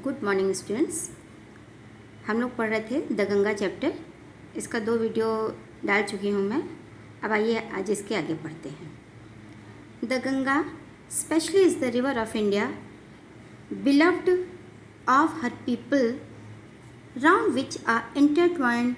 Good morning students. हम लोग पढ़ रहे थे द गंगा चैप्टर। इसका 2 वीडियो डाल चुकी हूँ मैं। अब आइए आज इसके आगे पढ़ते हैं। The Ganga specially is the river of India, beloved of her people, round which are intertwined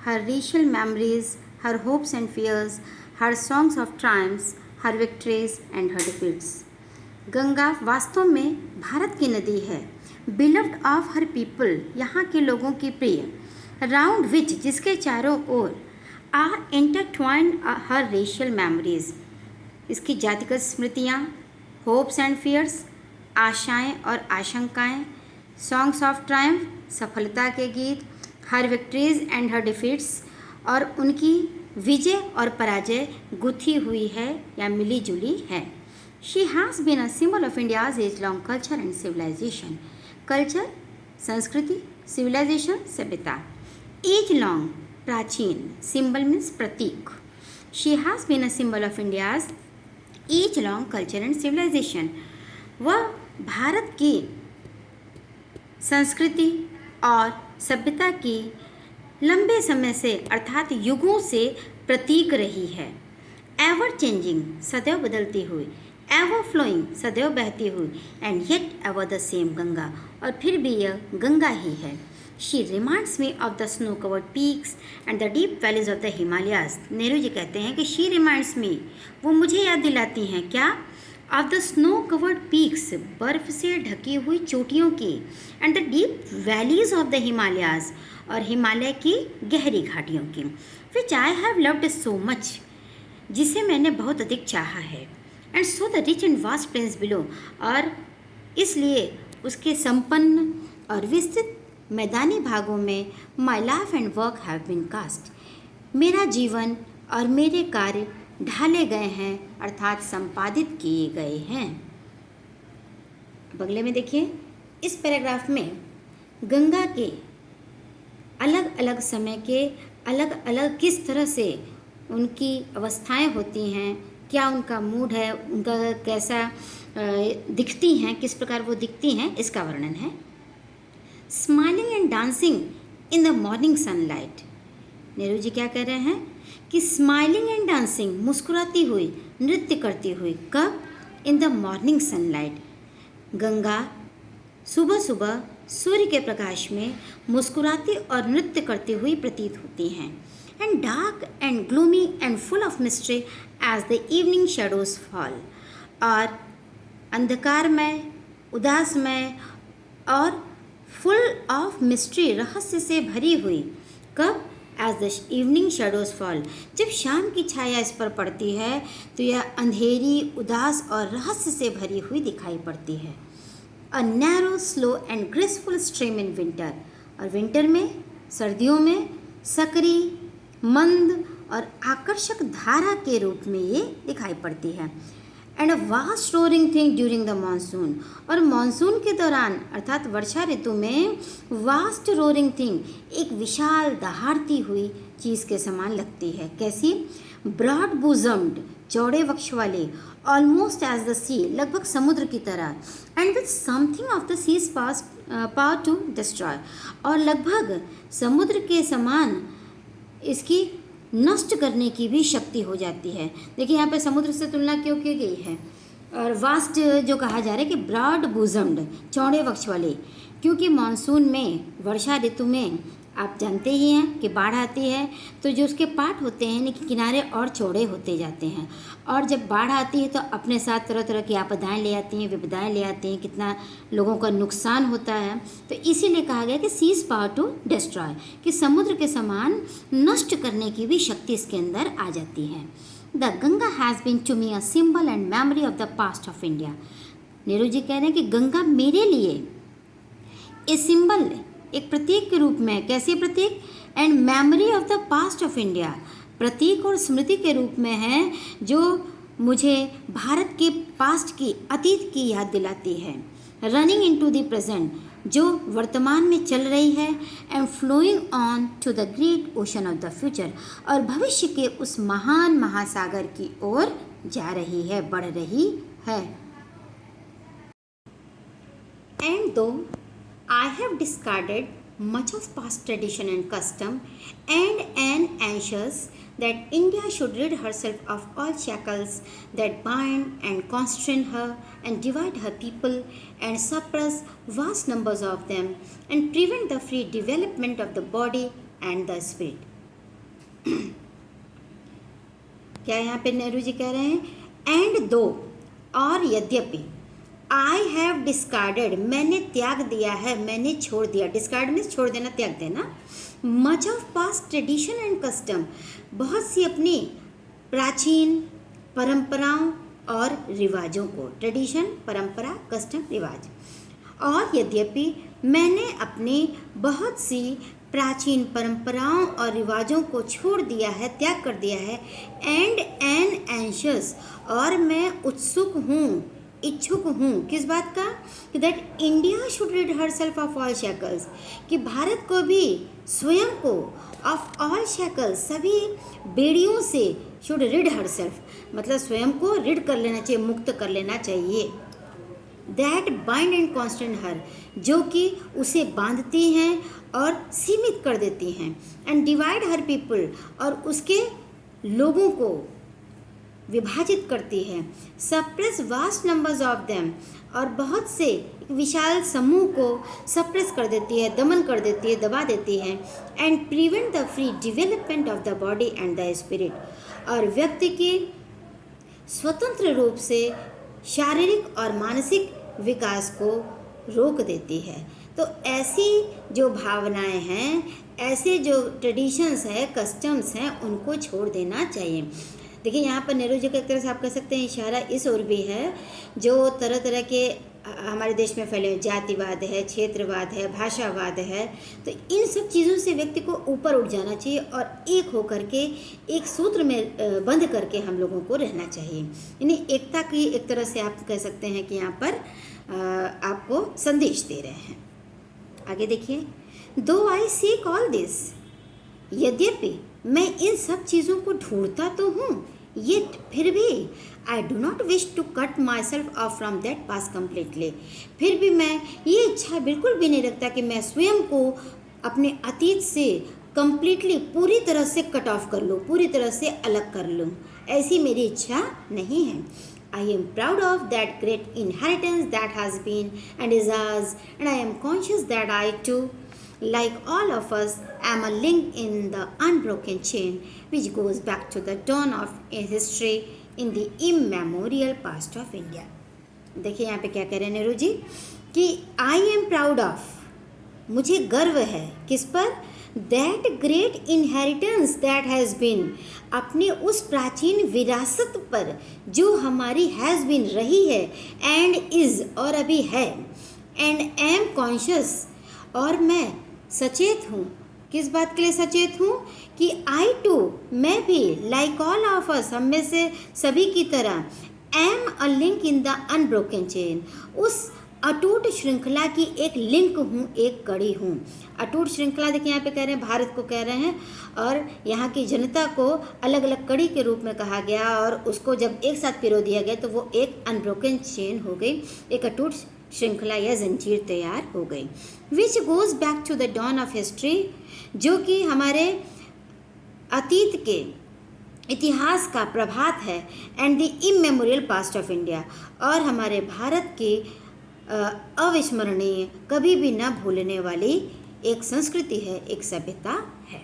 her racial memories, her hopes and fears, her songs of triumphs, her victories and her defeats. Ganga वास्तव में भारत की नदी है, beloved of her people, यहाँ के लोगों की प्रिय, राउंड विच, जिसके चारों ओर, are intertwined her racial memories, इसकी जातिगत स्मृतियाँ, होप्स एंड फियर्स, आशाएं और आशंकाएं, सॉन्ग्स ऑफ ट्रायम्फ, सफलता के गीत, हर विक्ट्रीज एंड हर डिफीट्स, और उनकी विजय और पराजय गुथी हुई है या मिली जुली है। She has been a symbol of India's age-long culture and civilization. Culture, संस्कृति, civilization, सभ्यता। Age-long, प्राचीन, symbol means Prateek. She has been a symbol of India's age-long culture and civilization. वह भारत की संस्कृति और सभ्यता की लंबे समय से अर्थात युगों से प्रतीक रही है। एवर चेंजिंग, सदैव बदलती हुई, एवर फ्लोइंग, सदैव बहती हुई, and yet ever the same, Ganga, और फिर भी यह गंगा ही है। She reminds me of the snow covered peaks and the deep valleys of the Himalayas. Nehru ji कहते हैं कि शी रिमाइंड्स मी, वो मुझे याद दिलाती हैं क्या, of the snow covered peaks, बर्फ से ढकी हुई चोटियों की, and the deep valleys of the Himalayas, और हिमालय की गहरी घाटियों की, which I have loved so much, जिसे मैंने बहुत अधिक चाहा है, and so the rich and vast plains below, और इसलिए उसके संपन्न और विस्तृत मैदानी भागों में my life and work have been cast, मेरा जीवन और मेरे कार्य ढाले गए हैं अर्थात संपादित किए गए हैं। अगले में देखिए, इस पैराग्राफ में गंगा के अलग अलग समय के अलग अलग किस तरह से उनकी अवस्थाएं होती हैं, क्या उनका मूड है, उनका कैसा दिखती हैं, किस प्रकार वो दिखती हैं, इसका वर्णन है। Smiling and dancing in the morning sunlight. Nehru ji क्या कह रहे हैं कि स्माइलिंग एंड डांसिंग, मुस्कुराती हुई, नृत्य करती हुई, कब, इन द मॉर्निंग सनलाइट, गंगा सुबह सुबह सूर्य के प्रकाश में मुस्कुराती और नृत्य करती हुई प्रतीत होती हैं। And dark and gloomy and full of mystery as the evening shadows fall, और अंधकारमय, उदासमय और फुल ऑफ मिस्ट्री, रहस्य से भरी हुई, कब, as the evening shadows fall, जब शाम की छाया इस पर पड़ती है तो यह अंधेरी, उदास और रहस्य से भरी हुई दिखाई पड़ती है। A narrow, slow and graceful stream in winter, और विंटर में, सर्दियों में, सक्रिय, मंद और आकर्षक धारा के रूप में ये दिखाई पड़ती है। And a vast roaring thing during the monsoon, और मानसून के दौरान अर्थात वर्षा ऋतु में वास्ट रोरिंग थिंग, एक विशाल दहाड़ती हुई चीज़ के समान लगती है। कैसी, ब्रॉड बूजम्ड, चौड़े वक्ष वाले, ऑलमोस्ट एज द सी, लगभग समुद्र की तरह, and with something of the sea's power to destroy, और लगभग समुद्र के समान इसकी नष्ट करने की भी शक्ति हो जाती है। देखिए यहाँ पे समुद्र से तुलना क्यों की गई है, और वास्ट जो कहा जा रहा है कि ब्रॉड बूजम्ड, चौड़े वक्ष वाले, क्योंकि मानसून में, वर्षा ऋतु में आप जानते ही हैं कि बाढ़ आती है तो जो उसके पाट होते हैं, यानी कि किनारे और चौड़े होते जाते हैं, और जब बाढ़ आती है तो अपने साथ तरह तरह की आपदाएं ले आती हैं, विपदाएं ले आती हैं, कितना लोगों का नुकसान होता है। तो इसीलिए कहा गया कि सीज पावर टू डिस्ट्रॉय, कि समुद्र के समान नष्ट करने की भी शक्ति इसके अंदर आ जाती है। The Ganga has been to me a symbol and memory of the past of India. Nehru ji कह रहे हैं कि गंगा मेरे लिए ए सिंबल, एक प्रतीक के रूप में, कैसे प्रतीक, and memory of the past of India, प्रतीक और स्मृति के रूप में है, जो मुझे भारत के पास्ट की, अतीत की याद दिलाती है। रनिंग इनटू द प्रेजेंट, जो वर्तमान में चल रही है, and flowing on to the great ocean of the future, और भविष्य के उस महान महासागर की ओर जा रही है, बढ़ रही है। एंड दो I have discarded much of past tradition and custom and am anxious that India should rid herself of all shackles that bind and constrain her and divide her people and suppress vast numbers of them and prevent the free development of the body and the spirit. क्या यहाँ पे नेहरू जी कह रहे हैं and दो और यद्यपि I have discarded मैंने त्याग दिया है मैंने छोड़ दिया डिस्कार्ड मीन्स छोड़ देना त्याग देना much of past tradition and custom बहुत सी अपनी प्राचीन परंपराओं और रिवाजों को ट्रेडिशन परंपरा कस्टम रिवाज और यद्यपि मैंने अपनी बहुत सी प्राचीन परंपराओं और रिवाजों को छोड़ दिया है त्याग कर दिया है एंड एन एंशियस और मैं उत्सुक हूँ इच्छुक हूँ किस बात का कि that India should rid herself of all shackles कि भारत को भी स्वयं को ऑफ ऑल शैकल्स सभी बेड़ियों से शुड रिड हर सेल्फ मतलब स्वयं को रिड कर लेना चाहिए मुक्त कर लेना चाहिए दैट बाइंड एंड कॉन्स्टेंट हर जो कि उसे बांधती हैं और सीमित कर देती हैं एंड डिवाइड हर पीपल और उसके लोगों को विभाजित करती है suppress vast numbers of them और बहुत से विशाल समूह को सप्रेस कर देती है दमन कर देती है दबा देती है and prevent the free development of the body and the spirit और व्यक्ति की स्वतंत्र रूप से शारीरिक और मानसिक विकास को रोक देती है तो ऐसी जो भावनाएं हैं ऐसे जो ट्रेडिशंस है कस्टम्स हैं उनको छोड़ देना चाहिए देखिए यहाँ पर नेहरू जी का एक तरह से आप कह सकते हैं इशारा इस ओर भी है जो तरह तरह के हमारे देश में फैले जातिवाद है क्षेत्रवाद है भाषावाद है तो इन सब चीज़ों से व्यक्ति को ऊपर उठ जाना चाहिए और एक होकर के एक सूत्र में बंध करके हम लोगों को रहना चाहिए यानी एकता की एक तरह से आप कह सकते हैं कि यहाँ पर आपको संदेश दे रहे हैं आगे देखिए दो आई सीक ऑल दिस यद्यपि मैं इन सब चीज़ों को ढूंढता तो हूँ ये फिर भी I do not wish to cut myself off from that past completely फिर भी मैं ये इच्छा बिल्कुल भी नहीं रखता कि मैं स्वयं को अपने अतीत से कम्प्लीटली पूरी तरह से कट ऑफ कर लूँ पूरी तरह से अलग कर लूँ ऐसी मेरी इच्छा नहीं है I am proud of that great inheritance that has been and is ours and I am conscious that I too like all of us am a link in the unbroken chain which goes back to the dawn of history in the immemorial past of India. देखिए यहाँ पे क्या कह रहे हैं नेहरू जी कि I am proud of मुझे गर्व है किस पर that great inheritance that has been अपने उस प्राचीन विरासत पर जो हमारी हैज़ बीन रही है एंड इज़ और अभी है एंड एम कॉन्शियस और मैं सचेत हूँ किस बात के लिए सचेत हूँ कि आई टू मैं भी लाइक ऑल ऑफ अस हम में से सभी की तरह am a link in the unbroken chain उस अटूट श्रृंखला की एक लिंक हूँ एक कड़ी हूँ अटूट श्रृंखला देखिए यहाँ पे कह रहे हैं भारत को कह रहे हैं और यहाँ की जनता को अलग अलग कड़ी के रूप में कहा गया और उसको जब एक साथ पिरो दिया गया तो वो एक अनब्रोकन चेन हो गई एक अटूट श्रृंखला या जंजीर तैयार हो गई which goes back to the dawn of history जो कि हमारे अतीत के इतिहास का प्रभात है and the immemorial past of India और हमारे भारत की अविस्मरणीय कभी भी न भूलने वाली एक संस्कृति है एक सभ्यता है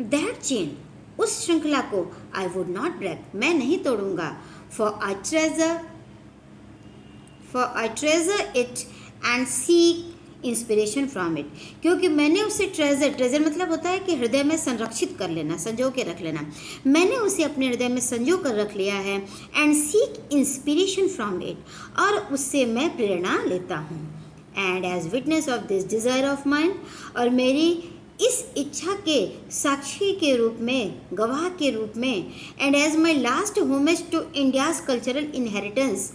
दैट चेन उस श्रृंखला को आई वुड नॉट ब्रेक मैं नहीं तोड़ूंगा for I treasure it and seek inspiration from it क्योंकि मैंने उसे ट्रेजर मतलब होता है कि हृदय में संरक्षित कर लेना संजो के रख लेना मैंने उसे अपने हृदय में संजो कर रख लिया है and seek inspiration from it और उससे मैं प्रेरणा लेता हूँ and as witness of this desire of mind और मेरी इस इच्छा के साक्षी के रूप में गवाह के रूप में and as my last homage to India's cultural inheritance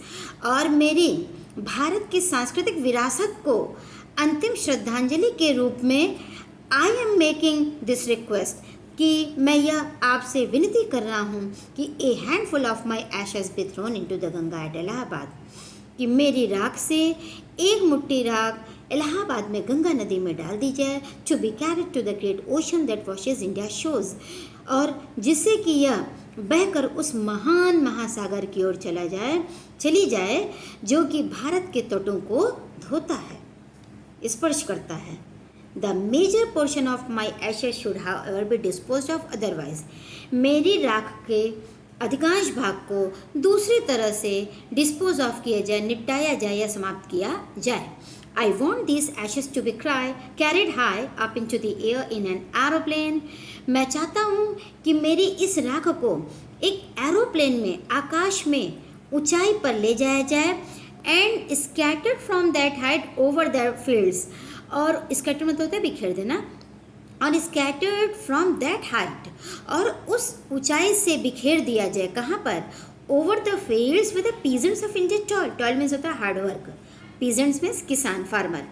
और मेरी भारत की सांस्कृतिक विरासत को अंतिम श्रद्धांजलि के रूप में I am making this request कि मैं यह आपसे विनती कर रहा हूँ कि a handful of my ashes be thrown into the Ganga at Allahabad कि मेरी राख से एक मुट्ठी राख इलाहाबाद में गंगा नदी में डाल दी जाए, to be carried to the great ocean that washes India शोज, और जिससे कि यह बहकर उस महान महासागर की ओर चली जाए जो कि भारत के तटों को धोता है, स्पर्श करता है। The major portion of my ashes should however be disposed of otherwise, मेरी राख के अधिकांश भाग को दूसरी तरह से डिस्पोज ऑफ किया जाए, निपटाया जाए या समाप्त किया जाए। I want these ashes to be carried high up into the air in an aeroplane. मैं चाहता हूँ कि मेरी इस राख को एक एरोप्लेन में आकाश में ऊंचाई पर ले जाया जाए, and scattered from that height over the fields, और स्कैटर मतलब होता है बिखेर देना, और स्कैटर्ड फ्रॉम दैट हाइट, और उस ऊंचाई से बिखेर दिया जाए कहाँ पर, over the fields with the peasants of India. Toil means होता है हार्ड वर्क, पीजेंट्स मीन्स किसान, फार्मर,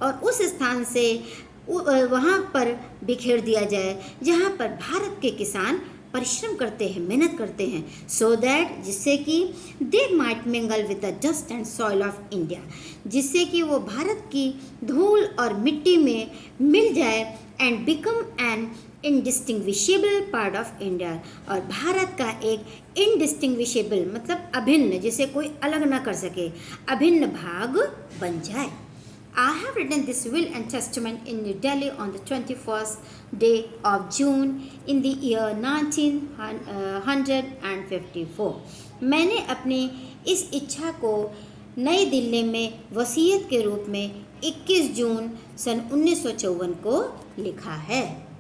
और उस स्थान से वहाँ पर बिखेर दिया जाए जहाँ पर भारत के किसान परिश्रम करते हैं, मेहनत करते हैं, सो दैट, जिससे कि they might mingle with the dust and soil of India, जिससे कि वो भारत की धूल और मिट्टी में मिल जाए, and become an indistinguishable part of India, और भारत का एक इनडिस्टिंग्विशेबल मतलब अभिन्न, जिसे कोई अलग ना कर सके, अभिन्न भाग बन जाए। I have written this will and testament in New Delhi on the 21st day of June in the year 1954. मैंने अपनी इस इच्छा को नई दिल्ली में वसीयत के रूप में 21 जून सन 1954 को लिखा है।